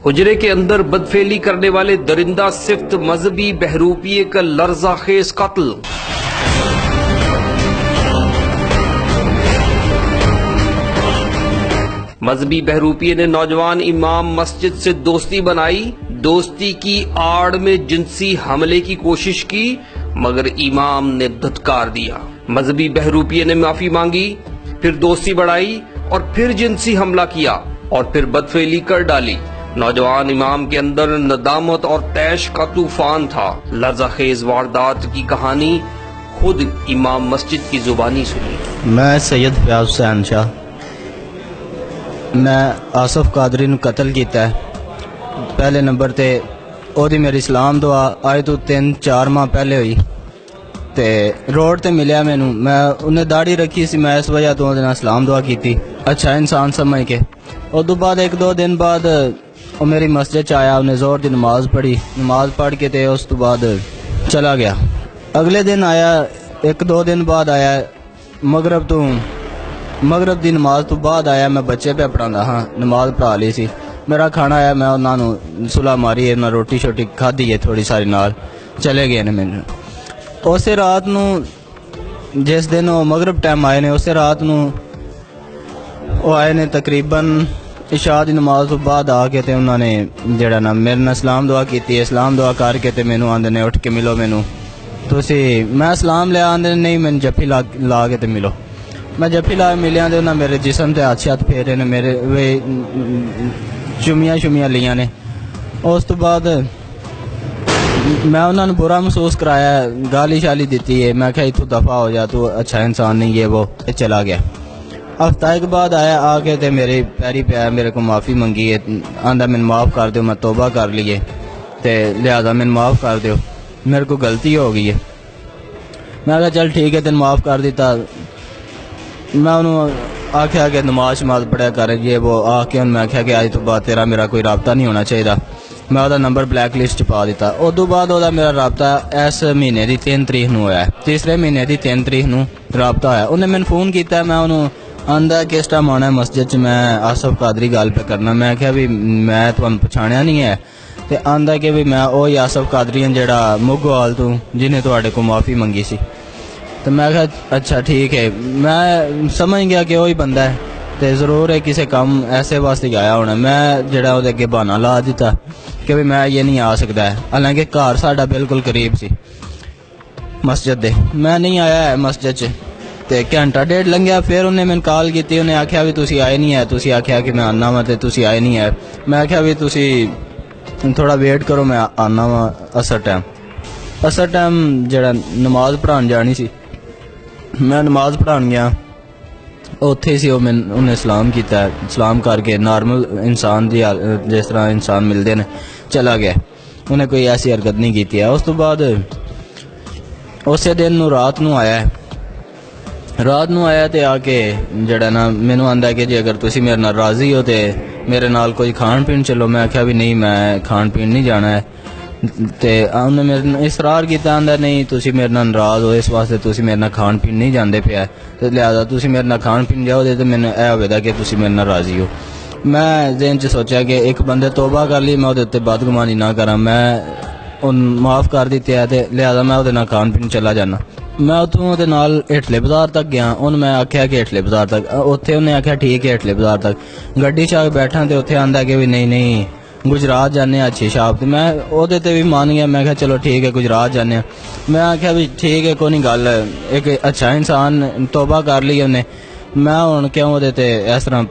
حجرے کے اندر بدفعلی کرنے والے درندہ صفت مذہبی بہروپیے کا لرزہ خیز قتل۔ مذہبی بہروپیے نے نوجوان امام مسجد سے دوستی بنائی، دوستی کی آڑ میں جنسی حملے کی کوشش کی مگر امام نے دھتکار دیا۔ مذہبی بہروپیے نے معافی مانگی، پھر دوستی بڑھائی اور پھر جنسی حملہ کیا اور پھر بدفعلی کر ڈالی۔ نوجوان امام کے اندر ندامت اور طیش کا طوفان تھا۔ لرزہ خیز واردات کی کہانی خود امام مسجد کی زبانی سنی۔ میں سید فیاض حسین شاہ، میں آصف قادری نو قتل کیتا ہے۔ پہلے نمبر تے او دی میری سلام دعا آئے تو 3-4 ماہ پہلے ہوئی تے روڈ تے ملیا مینوں، میں انہیں داڑھی رکھی سی، میں اس وجہ تو دے نال سلام دعا کیتی، اچھا انسان سمجھ کے۔ اس تو بعد 1-2 دن بعد وہ میری مسجد چ آیا، انہیں زور دی نماز پڑھی، نماز پڑھ کے تے اس تو بعد چلا گیا۔ اگلے دن آیا، 1-2 دن بعد آیا، مغرب دی نماز تو بعد آیا، میں بچے پہ پڑھانا ہاں، نماز پڑھا لی سی، میرا کھانا آیا، میں انہاں نو صلح ماری، انہاں روٹی شوٹی کھادی ہے تھوڑی ساری نال، چلے گئے نے مینوں۔ اسے رات نو جس دن وہ مغرب ٹائم آئے نے، اسے رات نو وہ آئے نے تقریباً عشاء دی نماز تو بعد آ کے تے انہوں نے جڑا نا میرے نال سلام دعا کیتی، اسلام دعا کر کے تے مینوں آندے نے اٹھ کے ملو مینوں، تسی میں سلام لیا، آندے نہیں میں جفی لا کے تے ملو، میں جفی لا ملیا تے انہاں میرے جسم تے ہاتھ پھیرے نے، میرے چمیاں لیاں نے۔ اس تو بعد میں انہوں نے برا محسوس کرایا، گالی شالی دیتی ہے، میں کہا تو دفعہ ہو جا، تو اچھا انسان نہیں ہے، وہ چلا گیا۔ ہفتہ ایک بعد آیا، آ کے تے میرے پیری پہ آیا، میرے کو معافی منگی ہے، آندا میں معاف کر دیو، میں توبہ کر لیے تے لہذا میں معاف کر دیو، میرے کو غلطی ہو گئی ہے۔ میں کہا چل ٹھیک ہے، تین معاف کر دیتا۔ میں انہوں آکھیا کہ نماز پڑھیا کر، یہ وہ آ کے میں آکھیا کہ آج تو بعد تیرا میرا کوئی رابطہ نہیں ہونا چاہیے، میں وہ نمبر بلیک لسٹ پا دیتا۔ ادو بعد وہ میرا رابطہ اس مہینے دی 3 تاریخ نو ہوا ہے، تیسرے مہینے دی 3 تاریخ نو رابطہ ہوا۔ انہیں میں فون کیتا، میں انہوں آندا کس ٹائم آنا ہے مسجد چ، میں آصف قادری گل پہ کرنا، میں آکھیا بھی میں تمہیں پچھاڑیا نہیں ہے، تے آندا کہ بھی میں وہی آصف قادری ہوں جڑا مگوال تو جنہیں تواڈے کو معافی منگی سی۔ تو میں کہا اچھا ٹھیک ہے، میں سمجھ گیا کہ وہی بندہ ہے، تے ضرور ہے کسی کام ایسے واسطے گیا ہونا۔ میں جڑا وہ اگے بہانا لا دیتا کہ بھی میں یہ نہیں آ سکتا ہے، حالانکہ گھر ساڈا بالکل قریب سی مسجد دے، میں نہیں آیا ہے مسجد چ، تے گھنٹہ ڈیڑھ لنگیا، پھر انہیں میں کال کی، انہیں آکھیا بھی تسی آئے نہیں ہے، تسی آکھیا کہ میں آنا وا تے تسی آئے نہیں ہے، میں آکھیا بھی تسی تھوڑا ویٹ کرو، میں آنا وا اثر ٹائم جڑا نماز پڑھان جانی سی، میں نماز پڑھان گیا، اوتھے سی میں انہیں سلام کیتا ہے، سلام کر کے نارمل انسان دی جس طرح انسان ملتے ہیں چلا گیا، انہیں کوئی ایسی حرکت نہیں کی ہے۔ اس تو بعد اسی دن نو رات نو آیا تے آ کے جڑا نا مینوں آندا کہ جی اگر تسی میرے نال راضی ہو تے میرے نال کوئی کھان پین چلو، میں آکھیا بھی نہیں میں کھان پین نہیں جانا ہے، تے انہیں میرے اصرار کیتا، آندا نہیں تسی میرے نال ناراض ہو اس واسطے تسی میرے نال کھان پین نہیں جاندے پیا، تے لہذا تسی میرے نال کھان پین جاؤ تے مینوں اے ہوے دا کہ تسی میرے نال راضی ہو۔ میں ذہن چ سوچا کہ ایک بندے توبہ کر لی، میں وہ بدگمانی نہ کراں، میں ان معاف کر دیتے ہے تے لہذا میں وہ کھان پین چلا جانا۔ میں اتوں دے نال ہٹلے بازار تک گیا، ان میں آکھیا کہ ہٹلے بازار تک، اتنے انہیں آکھیا ٹھیک ہے ہٹلے بازار تک، گڈی چا کے بیٹھا تے اتنے آندا کہ بھی نہیں گجرات جانے اچھی شاپ تے، میں وہ بھی مان گیا، میں کہا چلو ٹھیک ہے گجرات جانے، میں آکھیا بھی ٹھیک ہے کوئی نہیں گل، ایک اچھا انسان توبہ کر لی انہیں، میں ہوں کیوں وہ اس طرح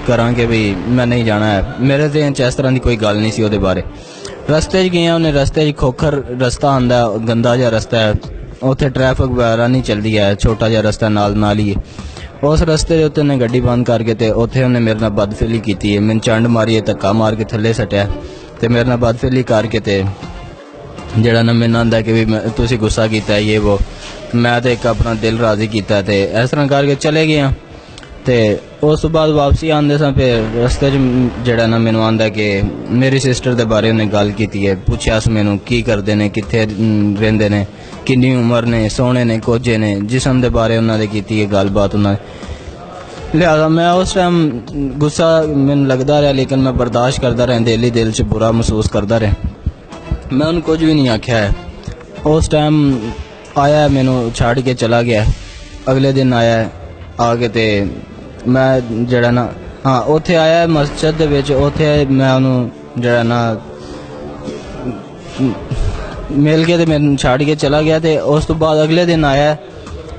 کراں کہ بھی میں نہیں جانا ہے، میرے ذہن چ اس طرح دی کوئی گل نہیں سی۔ وہ بارے رستے چ گیا، انہیں رستے کھوکھر رستہ آندا، گندا جہا رستہ ہے، اتنے ٹریفک وغیرہ نہیں چلتی ہے، چھوٹا جہا رستہ نال ہی ہے، اس رستے اتنے انہیں گڈی بند کر کے تے اتنے انہیں میرے نال بدفعلی کی ہے، میں چنڈ ماری ہے، دھکا مار کے تھلے سٹیا تے میرے نال بدفعلی کر کے تے جڑا نا میں آندا کہ بھی تسی غصہ کیتا ہے یہ وہ، میں تے ایک اپنا دل راضی کیتا تے اس طرح کر کے چلے گیا۔ تے اس بعد واپسی آندے سا پھر رستے جڑا نا مینوں آندا کہ میری سسٹر دے بارے انہیں گل کیتی ہے، پوچھیا اس مینوں کی کردے نے، کتھے رہندے نے، کنی عمر نے، سونے نے کوجے نے، جسم دے بارے انہاں دے کیتی ہے گل بات انہاں لہٰذا میں اس ٹائم غصہ مجھے لگتا رہا، لیکن میں برداشت کرتا رہا، دل سے برا محسوس کرتا رہا، میں ان کچھ بھی نہیں آخیا ہے۔ اس ٹائم آیا مینو چھڑ کے چلا گیا، اگلے دن آیا آ کے تے میں جڑا نا ہاں اوتھے آیا مسجد دے وچ، اوتھے میں انہوں جڑا نا مل کے تے میں چھڑ کے چلا گیا، تے اس تو بعد اگلے دن آیا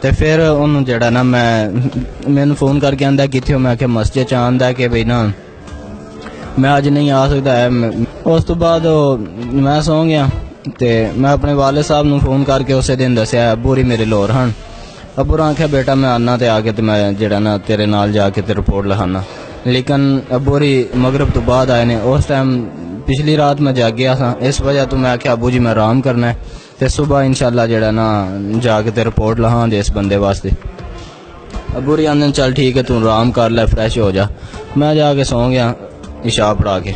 تے پھر انہوں جڑا نا مینوں فون کر کے آندا کتھے ہو، میں کہ مسجد چ آندا کہ بھئی نا میں اج نہیں آ سکتا ہے۔ اس تو بعد میں سو گیا تے میں اپنے والد صاحب نوں فون کر کے اسے دن دسیا ابو ری میرے لور ہن، ابو نے آخیا بیٹا میں آنا تے آ کے تے میں جڑا نا تیرے نال جا کے تے رپورٹ لکھانا، لیکن ابو ری مغرب تو بعد آئے نے۔ اس ٹائم پچھلی رات میں جاگ گیا تھا، اس وجہ تو میں آخیا ابو جی میں آرام کرنا ہے تے صبح انشاءاللہ جڑا نا جا کے تے رپورٹ لکھاں دے اس بندے واسطے۔ ابو ری آندے چل ٹھیک ہے تو آرام کر لے فریش ہو جا۔ میں جا کے سو گیا عشاء پڑھا کے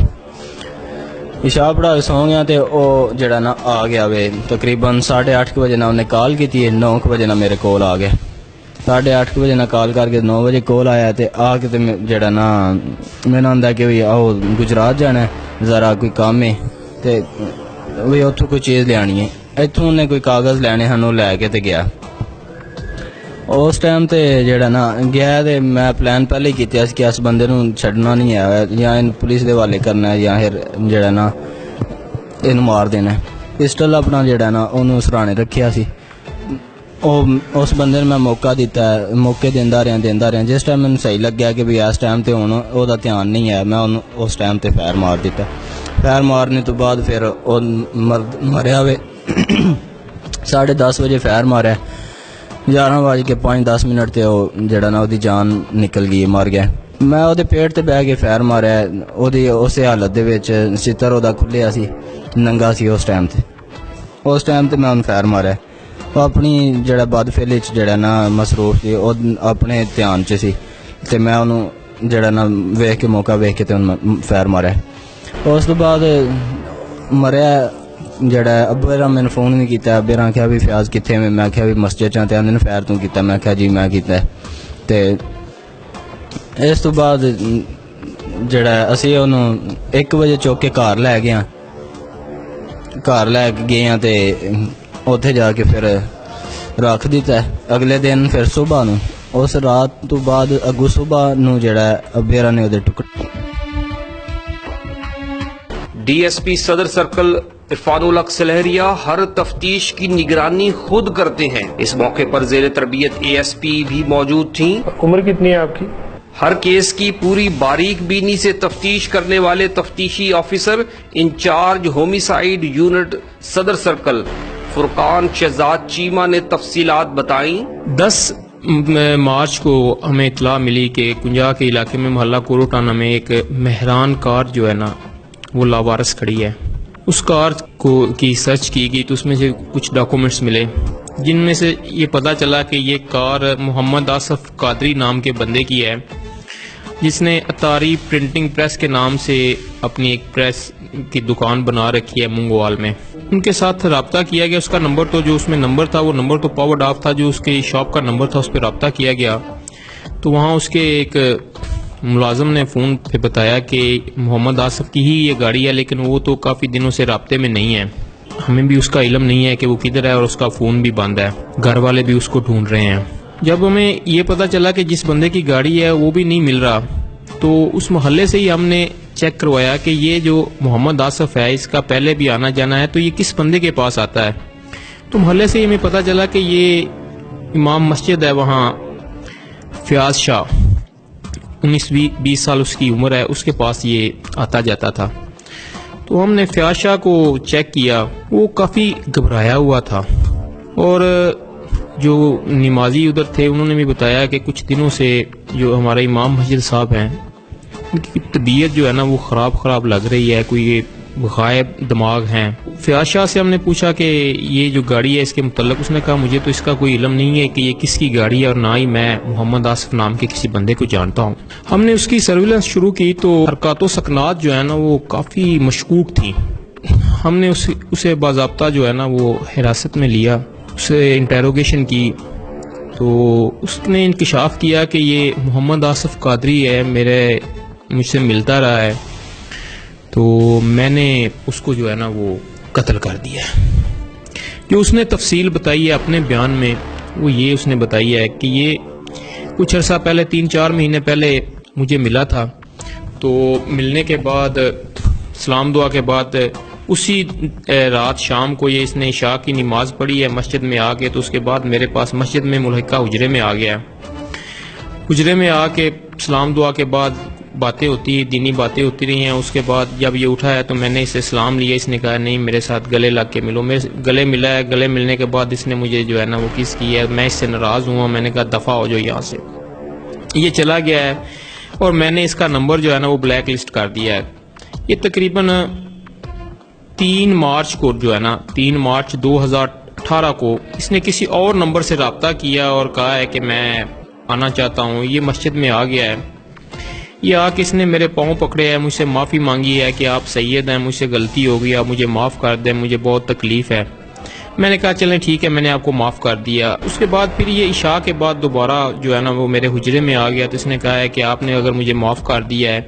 سو گیا تے او جڑا نا آ گیا وے تقریباً 8:30 بجے نا انہیں کال کی تھی، 9 بجے نا میرے کول آ گیا، 8:30 بجے نا کال کر کے 9 بجے کول آیا تے آ کے تے جڑا نا میں آندا کہ وہی آؤ گجرات جانا ہے ذرا کوئی کام ہے تے وہی اتوں کوئی چیز لینی ہے، اتوں انہیں کوئی کاغذ لینے ہیں وہ لے کے تے گیا۔ اس ٹائم تے جڑا نا گیا تے میں پلان پہلے ہی کیتا کہ اس بندے نوں چھڈنا نہیں ہے، یا ان پولیس دے حوالے کرنا ہے یا پھر جڑا نا اینوں مار دینا ہے۔ پسٹل اپنا جڑا نا اونوں سرانے رکھیا سی، اس بندے نے میں موقع دیتا ہے، موقع دیندا رہا، جس ٹائم مینوں صحیح لگیا کہ بھی اس ٹائم تے ہن او دا دھیان نہیں ہے، میں اونوں اس ٹائم تے فائر مار دیتا۔ فائر مارنے تو بعد پھر او مریا وے 10:30 بجے فائر ماریا، 11:05 تے او جڑا نا اودی جان نکل گئی، مر گیا۔ میں اودے پیٹ تے بیٹھ کے فائر ماریا، اودی اسے حالت دے وچ ستر اودا کھلیا سی، ننگا سی اس ٹائم تے میں اون فائر ماریا۔ وہ اپنی جڑا بد فعلی چ جڑا نا مصروف سی، او اپنے دھیان چ سی تے میں انہوں جڑا نا ویکھ کے موقع ویکھ کے تے انہوں فائر ماریا۔ اس تو بعد مریا جڑا ابو را میں نے فون نہیں کیتا، ابے را آخیا بھی فیاض کتنے میں آخیا بھی مسجد چاہتے ہیں فائر تو کیتا، میں آخیا جی میں کیتا ہے۔ تے اس تو بعد جڑا اسی انہوں 1 بجے چوک کے گھر لے گیا، گھر لے کے گئے ہیں تے اوتھے جا کے پھر رکھ دیتا ہے۔ اگلے دن پھر صبح نو اس رات تو بعد اگو صبح نو جڑا ابے را نے اودے ٹکڑے۔ ڈی ایس پی صدر سرکل عرفان الحق سلہریہ ہر تفتیش کی نگرانی خود کرتے ہیں۔ اس موقع پر زیر تربیت اے ایس پی بھی موجود تھیں۔ عمر کتنی ہے آپ کی؟ ہر کیس کی پوری باریک بینی سے تفتیش کرنے والے تفتیشی آفیسر انچارج ہومیسائیڈ یونٹ صدر سرکل فرقان شہزاد چیمہ نے تفصیلات بتائیں۔ 10 مارچ کو ہمیں اطلاع ملی کہ کنجا کے علاقے میں محلہ کوروٹانہ میں ایک مہران کار جو ہے نا وہ لاوارث کھڑی ہے۔ اس کار کی سرچ کی گئی تو اس میں سے کچھ ڈاکومنٹس ملے، جن میں سے یہ پتہ چلا کہ یہ کار محمد آصف قادری نام کے بندے کی ہے، جس نے اتاری پرنٹنگ پریس کے نام سے اپنی ایک پریس کی دکان بنا رکھی ہے منگوال میں۔ ان کے ساتھ رابطہ کیا گیا، اس کا نمبر تو جو اس میں نمبر تھا وہ نمبر تو پاورڈ آف تھا، جو اس کی شاپ کا نمبر تھا اس پہ رابطہ کیا گیا تو وہاں اس کے ایک ملازم نے فون پہ بتایا کہ محمد آصف کی ہی یہ گاڑی ہے، لیکن وہ تو کافی دنوں سے رابطے میں نہیں ہے، ہمیں بھی اس کا علم نہیں ہے کہ وہ کدھر ہے اور اس کا فون بھی بند ہے، گھر والے بھی اس کو ڈھونڈ رہے ہیں۔ جب ہمیں یہ پتہ چلا کہ جس بندے کی گاڑی ہے وہ بھی نہیں مل رہا تو اس محلے سے ہی ہم نے چیک کروایا کہ یہ جو محمد آصف ہے اس کا پہلے بھی آنا جانا ہے تو یہ کس بندے کے پاس آتا ہے، تو محلے سے ہی ہمیں پتہ چلا کہ یہ امام مسجد ہے وہاں فیاض شاہ، 19-20 سال اس کی عمر ہے، اس کے پاس یہ آتا جاتا تھا۔ تو ہم نے فیاض شاہ کو چیک کیا، وہ کافی گھبرایا ہوا تھا، اور جو نمازی ادھر تھے انہوں نے بھی بتایا کہ کچھ دنوں سے جو ہمارے امام مسجد صاحب ہیں ان کی طبیعت جو ہے نا وہ خراب لگ رہی ہے، کوئی غائب دماغ ہیں۔ فیاض شاہ سے ہم نے پوچھا کہ یہ جو گاڑی ہے اس کے متعلق، اس نے کہا مجھے تو اس کا کوئی علم نہیں ہے کہ یہ کس کی گاڑی ہے، اور نہ ہی میں محمد آصف نام کے کسی بندے کو جانتا ہوں۔ ہم نے اس کی سرویلنس شروع کی تو حرکات و سکنات جو ہے نا وہ کافی مشکوک تھیں۔ ہم نے اسے باضابطہ جو ہے نا وہ حراست میں لیا، اسے انٹیروگیشن کی، تو اس نے انکشاف کیا کہ یہ محمد آصف قادری ہے، مجھ سے ملتا رہا ہے، تو میں نے اس کو جو ہے نا وہ قتل کر دیا ہے۔ جو اس نے تفصیل بتائی ہے اپنے بیان میں، وہ یہ اس نے بتائی ہے کہ یہ کچھ عرصہ پہلے 3-4 مہینے پہلے مجھے ملا تھا، تو ملنے کے بعد سلام دعا کے بعد اسی رات شام کو اس نے عشاء کی نماز پڑھی ہے مسجد میں آ کے، تو اس کے بعد میرے پاس مسجد میں ملحقہ حجرے میں آ گیا۔ حجرے میں آ کے سلام دعا کے بعد باتیں ہوتی، دینی باتیں ہوتی رہی ہیں۔ اس کے بعد جب یہ اٹھا ہے تو میں نے اسے سلام لیا، اس نے کہا نہیں میرے ساتھ گلے لگ کے ملو، میرے گلے ملا ہے۔ گلے ملنے کے بعد اس نے مجھے جو ہے نا وہ کس کی ہے، میں اس سے ناراض ہوا، میں نے کہا دفع ہو جو یہاں سے۔ یہ چلا گیا ہے اور میں نے اس کا نمبر جو ہے نا وہ بلیک لسٹ کر دیا ہے۔ یہ تقریباً 3 مارچ کو جو ہے نا 3 مارچ 2018 کو اس نے کسی اور نمبر سے رابطہ کیا اور کہا ہے کہ میں آنا چاہتا ہوں۔ یہ مسجد میں آ گیا ہے، یہ آ کے اس نے میرے پاؤں پکڑے ہیں، مجھ سے معافی مانگی ہے کہ آپ سید ہیں، مجھ سے غلطی ہو گئی، آپ مجھے معاف کر دیں، مجھے بہت تکلیف ہے۔ میں نے کہا چلیں ٹھیک ہے، میں نے آپ کو معاف کر دیا۔ اس کے بعد پھر یہ عشاء کے بعد دوبارہ جو ہے نا وہ میرے حجرے میں آ گیا، تو اس نے کہا ہے کہ آپ نے اگر مجھے معاف کر دیا ہے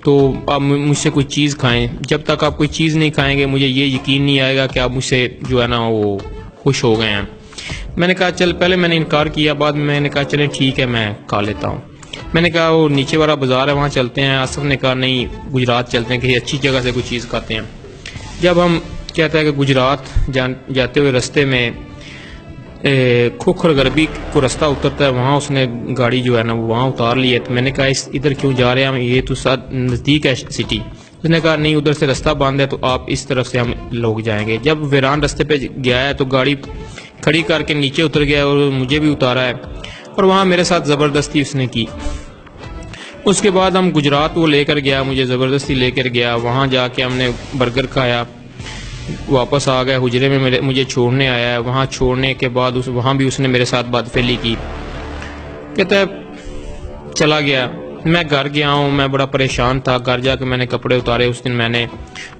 تو آپ مجھ سے کوئی چیز کھائیں، جب تک آپ کوئی چیز نہیں کھائیں گے مجھے یہ یقین نہیں آئے گا کہ آپ مجھ سے جو ہے نا وہ خوش ہو گئے ہیں۔ میں نے کہا چل، پہلے میں نے انکار کیا، بعد میں نے کہا چلیں ٹھیک ہے میں کھا لیتا ہوں۔ میں نے کہا وہ نیچے والا بازار ہے وہاں چلتے ہیں۔ آصف نے کہا نہیں گجرات چلتے ہیں، کہیں اچھی جگہ سے کوئی چیز کھاتے ہیں۔ جب ہم کہتا ہے کہ گجرات جاتے ہوئے رستے میں کھوکھر غربی کو رستہ اترتا ہے، وہاں اس نے گاڑی جو ہے نا وہاں اتار لی ہے۔ تو میں نے کہا ادھر کیوں جا رہے ہیں ہم، یہ تو ساتھ نزدیک ہے سٹی۔ اس نے کہا نہیں ادھر سے رستہ بند ہے تو آپ اس طرف سے ہم لوگ جائیں گے۔ جب ویران رستے پہ گیا ہے تو گاڑی کھڑی کر کے نیچے اتر گیا اور مجھے بھی اتارا ہے، اور وہاں میرے ساتھ زبردستی اس نے کی۔ اس کے بعد ہم گجرات وہ لے کر گیا، مجھے زبردستی لے کر گیا، وہاں جا کے ہم نے برگر کھایا، واپس آ گئے حجرے میں، مجھے چھوڑنے آیا ہے۔ وہاں چھوڑنے کے بعد وہاں بھی اس نے میرے ساتھ بات پھیلی کی، کہتا ہے چلا گیا۔ میں گھر گیا ہوں، میں بڑا پریشان تھا، گھر جا کے میں نے کپڑے اتارے۔ اس دن میں نے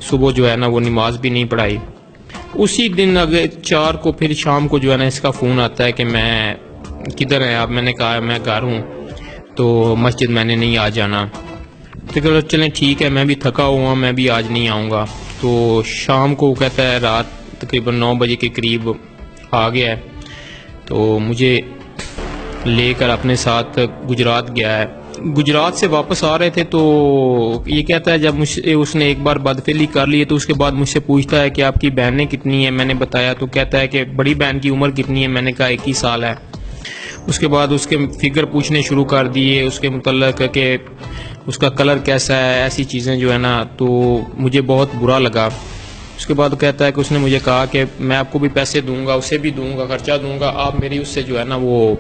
صبح جو ہے نا وہ نماز بھی نہیں پڑھائی۔ اسی دن اگلے 4 کو پھر شام کو جو ہے نا اس کا فون آتا ہے کہ میں کدھر ہیں آپ؟ میں نے کہا میں گھر ہوں، تو مسجد میں نے نہیں آ جانا۔ تو چلیں ٹھیک ہے، میں بھی تھکا ہوا میں بھی آج نہیں آؤں گا۔ تو شام کو کہتا ہے رات تقریباً 9 بجے کے قریب آ گیا ہے، تو مجھے لے کر اپنے ساتھ گجرات گیا ہے۔ گجرات سے واپس آ رہے تھے تو یہ کہتا ہے جب اس نے ایک بار بدفعلی کر لی ہے تو اس کے بعد مجھ سے پوچھتا ہے کہ آپ کی بہنیں کتنی ہیں؟ میں نے بتایا تو کہتا ہے کہ بڑی بہن کی عمر کتنی ہے؟ میں نے کہا 21 سال ہے۔ اس کے بعد اس کے فگر پوچھنے شروع کر دیے اس کے متعلق کہ اس کا کلر کیسا ہے، ایسی چیزیں جو ہے نا، تو مجھے بہت برا لگا۔ اس کے بعد کہتا ہے کہ اس نے مجھے کہا کہ میں آپ کو بھی پیسے دوں گا، اسے بھی دوں گا، خرچہ دوں گا، آپ میری اس سے جو ہے نا وہ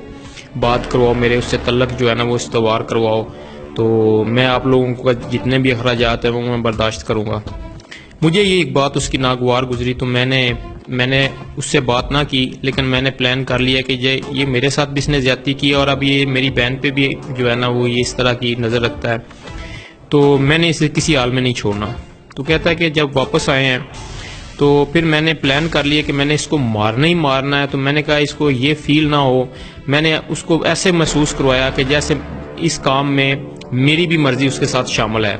بات کرواؤ، میرے اس سے تعلق جو ہے نا وہ استوار کرواؤ، تو میں آپ لوگوں کو جتنے بھی اخراجات ہیں وہ میں برداشت کروں گا۔ مجھے یہ ایک بات اس کی ناگوار گزری، تو میں نے اس سے بات نہ کی، لیکن میں نے پلان کر لیا کہ یہ میرے ساتھ بھی اس نے زیادتی کی اور اب یہ میری بہن پہ بھی جو ہے نا وہ یہ اس طرح کی نظر رکھتا ہے، تو میں نے اسے کسی حال میں نہیں چھوڑنا۔ تو کہتا ہے کہ جب واپس آئے ہیں تو پھر میں نے پلان کر لیا کہ میں نے اس کو مارنا ہی مارنا ہے۔ تو میں نے کہا اس کو یہ فیل نہ ہو، میں نے اس کو ایسے محسوس کروایا کہ جیسے اس کام میں میری بھی مرضی اس کے ساتھ شامل ہے۔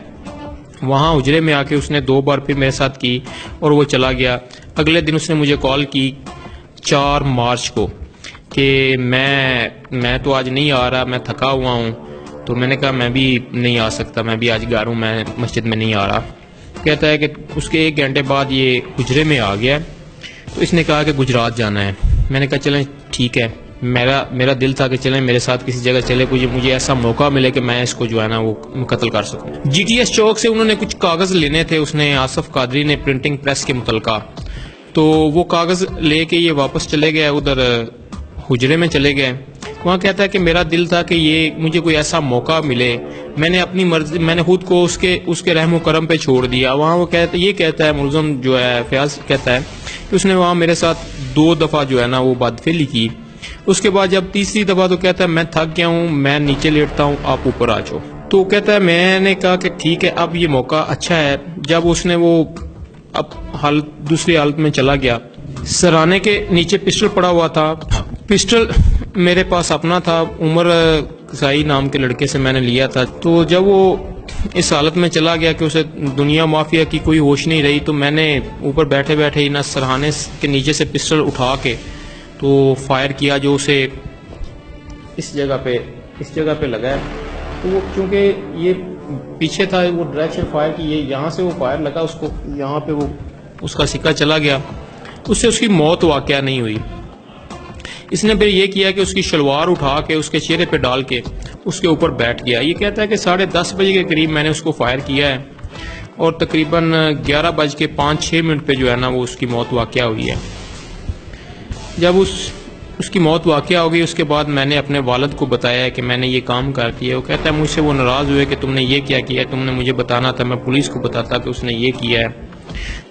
وہاں حجرے میں آ کے اس نے 2 بار پھر میرے ساتھ کی اور وہ چلا گیا۔ اگلے دن اس نے مجھے کال کی 4 مارچ کو کہ میں تو آج نہیں آ رہا، میں تھکا ہوا ہوں۔ تو میں نے کہا میں بھی نہیں آ سکتا، میں بھی آج گھر ہوں، میں مسجد میں نہیں آ رہا۔ کہتا ہے کہ اس کے 1 گھنٹے بعد یہ حجرے میں آ گیا، تو اس نے کہا کہ گجرات جانا ہے۔ میں نے کہا چلیں ٹھیک ہے، میرا دل تھا کہ چلیں میرے ساتھ کسی جگہ چلے، مجھے ایسا موقع ملے کہ میں اس کو جو ہے نا وہ قتل کر سکوں۔ جی ٹی ایس چوک سے انہوں نے کچھ کاغذ لینے تھے، اس نے آصف قادری نے پرنٹنگ پریس کے متعلقہ، تو وہ کاغذ لے کے یہ واپس چلے گئے، ادھر حجرے میں چلے گئے۔ وہاں کہتا ہے کہ میرا دل تھا کہ یہ مجھے کوئی ایسا موقع ملے، میں نے اپنی مرضی، میں نے خود کو اس کے رحم و کرم پہ چھوڑ دیا۔ وہاں وہ یہ کہتا ہے ملزم جو ہے فیاض کہتا ہے کہ اس نے وہاں میرے ساتھ 2 دفعہ جو ہے نا وہ بدفعلی کی۔ اس کے بعد جب تیسری دفعہ تو کہتا ہے میں تھک گیا ہوں، میں نیچے لیٹتا ہوں، آپ اوپر آ جاؤ۔ تو کہتا ہے میں نے کہا کہ ٹھیک ہے اب یہ موقع اچھا ہے۔ جب اس نے وہ اب دوسری حالت میں چلا گیا، سرانے کے نیچے پسٹل پڑا ہوا تھا، پسٹل میرے پاس اپنا تھا، عمر قصائی نام کے لڑکے سے میں نے لیا تھا. تو جب وہ اس حالت میں چلا گیا کہ اسے دنیا مافیا کی کوئی ہوش نہیں رہی، تو میں نے اوپر بیٹھے بیٹھے ہی نہ سرہانے کے نیچے سے پسٹل اٹھا کے تو فائر کیا، جو اسے اس جگہ پہ لگا ہے. تو وہ چونکہ یہ پیچھے تھا، وہ ڈائریکشن فائر کی، یہ یہاں سے وہ فائر لگا اس کو، یہاں پہ وہ اس کا سکہ چلا گیا. اس سے اس کی موت واقعہ نہیں ہوئی. اس نے پھر یہ کیا کہ اس کی شلوار اٹھا کے اس کے چہرے پہ ڈال کے اس کے اوپر بیٹھ گیا. یہ کہتا ہے کہ 10:30 بجے کے قریب میں نے اس کو فائر کیا ہے اور تقریباً 11:05 پہ جو ہے نا وہ اس کی موت واقعہ ہوئی ہے. جب اس کی موت واقعہ ہو گئی، اس کے بعد میں نے اپنے والد کو بتایا ہے کہ میں نے یہ کام کر کیا. وہ کہتا ہے مجھ سے وہ ناراض ہوئے کہ تم نے یہ کیا ہے، تم نے مجھے بتانا تھا، میں پولیس کو بتاتا کہ اس نے یہ کیا ہے.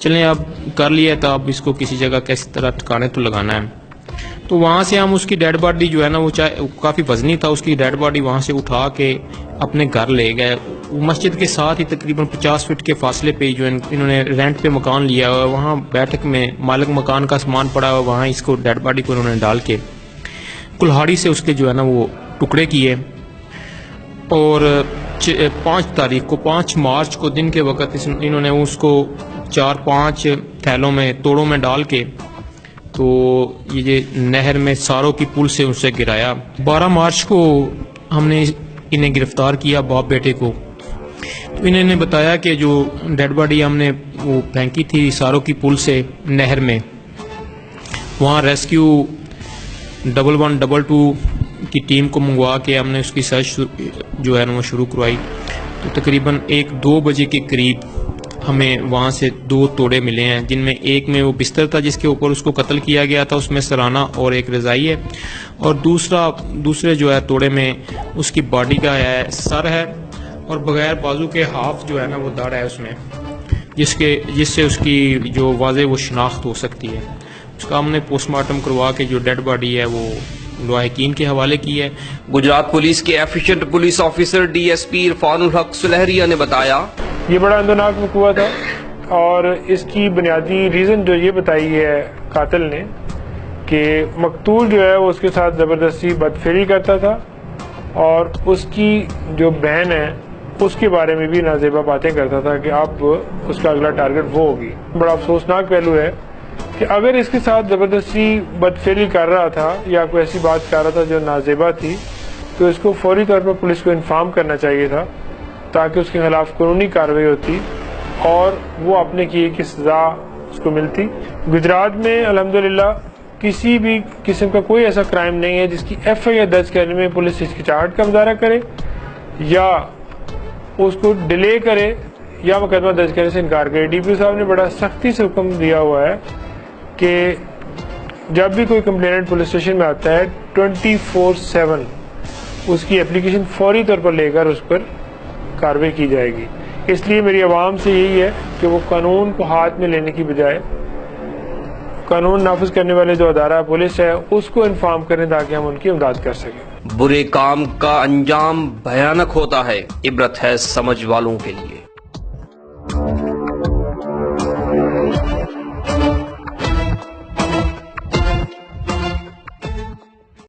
چلیں اب کر لیا تھا، اب اس کو کسی جگہ کس طرح ٹھکانے تو لگانا ہے. تو وہاں سے ہم اس کی ڈیڈ باڈی جو ہے نا وہ کافی وزنی تھا، اس کی ڈیڈ باڈی وہاں سے اٹھا کے اپنے گھر لے گئے. مسجد کے ساتھ ہی تقریباً 50 فٹ کے فاصلے پہ جو انہوں نے رینٹ پہ مکان لیا ہوا ہے، وہاں بیٹھک میں مالک مکان کا سامان پڑا ہوا، وہاں اس کو ڈیڈ باڈی کو انہوں نے ڈال کے کلہاڑی سے اس کے جو ہے نا وہ ٹکڑے کیے. اور 5 مارچ کو دن کے وقت انہوں نے اس کو 4-5 تھیلوں میں توڑوں میں ڈال کے تو یہ نہر میں ساروں کی پل سے اسے گرایا. 12 مارچ کو ہم نے انہیں گرفتار کیا، باپ بیٹے کو. تو انہوں نے بتایا کہ جو ڈیڈ باڈی ہم نے وہ پھینکی تھی ساروں کی پل سے نہر میں، وہاں ریسکیو 1122 کی ٹیم کو منگوا کے ہم نے اس کی سرچ جو ہے نا وہ شروع کروائی. تو تقریباً 1-2 بجے کے قریب ہمیں وہاں سے 2 توڑے ملے ہیں، جن میں ایک میں وہ بستر تھا جس کے اوپر اس کو قتل کیا گیا تھا، اس میں سرانہ اور ایک رضائی ہے، اور دوسرے جو ہے توڑے میں اس کی باڈی کا ہے، سر ہے، اور بغیر بازو کے ہاف جو ہے نا وہ داڑھ ہے اس میں، جس سے اس کی جو واضح وہ شناخت ہو سکتی ہے. اس کا ہم نے پوسٹ مارٹم کروا کے جو ڈیڈ باڈی ہے وہ لاحقین کے حوالے کی ہے. گجرات پولیس کے efficient police officer DSP Irfan الحق سلہریہ نے بتایا یہ بڑا اندوناک وقوع تھا، اور اس کی بنیادی ریزن جو یہ بتائی ہے قاتل نے کہ مقتول جو ہے وہ اس کے ساتھ زبردستی بدفعلی کرتا تھا، اور اس کی جو بہن ہے اس کے بارے میں بھی نازیبا باتیں کرتا تھا کہ اب اس کا اگلا ٹارگٹ وہ ہوگی. بڑا افسوسناک پہلو ہے کہ اگر اس کے ساتھ زبردستی بدفعلی کر رہا تھا یا کوئی ایسی بات کر رہا تھا جو نازیبا تھی، تو اس کو فوری طور پر پولیس کو انفارم کرنا چاہیے تھا تاکہ اس کے خلاف قانونی کارروائی ہوتی اور وہ اپنے کیے کی سزا اس کو ملتی. گجرات میں الحمدللہ کسی بھی قسم کا کوئی ایسا کرائم نہیں ہے جس کی FIR درج کرنے میں پولیس ہچکچاہٹ کا مظاہرہ کرے یا اس کو ڈیلے کرے یا مقدمہ درج کرنے سے انکار کرے. DPO صاحب نے بڑا سختی سے حکم دیا ہوا ہے کہ جب بھی کوئی کمپلیننٹ پولیس اسٹیشن میں آتا ہے 24/7 اس کی اپلیکیشن فوری طور پر لے کر اس پر کارروائی کی جائے گی. اس لیے میری عوام سے یہی ہے کہ وہ قانون کو ہاتھ میں لینے کی بجائے قانون نافذ کرنے والے جو ادارہ پولیس ہے اس کو انفارم کریں تاکہ ہم ان کی امداد کر سکیں. برے کام کا انجام بھیانک ہوتا ہے، عبرت ہے سمجھ والوں کے لیے.